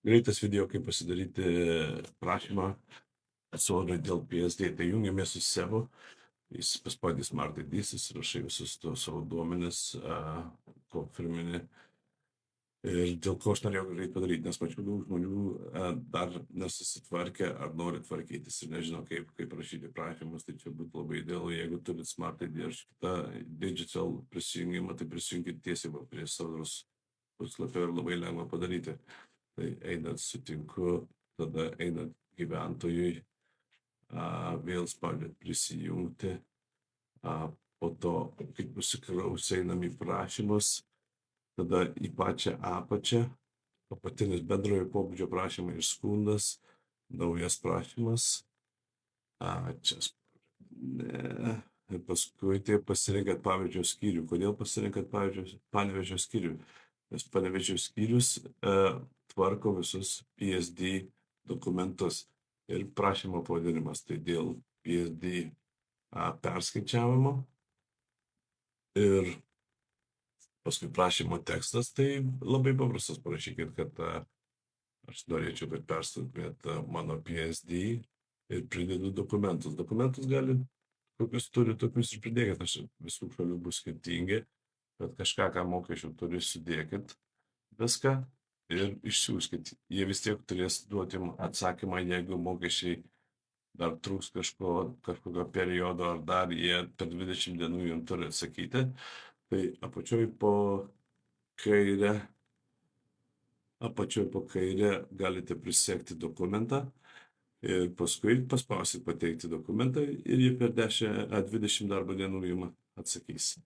Greitas video, kaip pasidaryti prašymą sodrai dėl PSD. Tai jungiamės su SEVu, jis paspaudė Smart ID, susirašai visus savo duomenis, firminį. Ir dėl ko aš norėjau greit padaryti, nes mačiau daug žmonių dar nesusitvarkė ar nori tvarkytis ir nežino, kaip rašyti prašymus, tai čia būtų labai idealu, jeigu turit Smart ID ar šitą digital prisijungimą, tai prisijunkit tiesiai prie sodros puslapio ir labai lengva padaryti. Tai einant sutinku, tada einant gyventojui, vėl spaudžiat prisijungti, po to, kaip nusikraus, einam į prašymus, tada į pačią apačią, apatinis bendrojo pobūdžio prašymai ir skundas, naujas prašymas, čia, ne, ir paskui tai pasirinkat Panevėžio skyrių. Kodėl pasirinkat Panevėžio skyrių? Nes Panevėžio skyrius tvarko visus PSD dokumentus ir prašymo pavadinimas, tai dėl PSD perskaičiavimo ir paskui prašymo tekstas, tai labai paprastas, parašykit, kad aš norėčiau, kad perstatumėt mano PSD ir pridedu dokumentus. Dokumentus gali, kokius turi, tokius ir pridėkit, aš visų šalių bus skirtingi, bet kažką, ką mokesčių turi, sudėkit viską ir išsiųskit. Jie vis tiek turės duoti atsakymą, jeigu mokesčiai dar trūks kažkokio periodo ar dar jie per 20 dienų jums turi atsakyti. Tai apačioj po kairę galite prisegti dokumentą ir paskui paspausit pateikti dokumentą ir jie per 20 darbo dienų jums atsakys.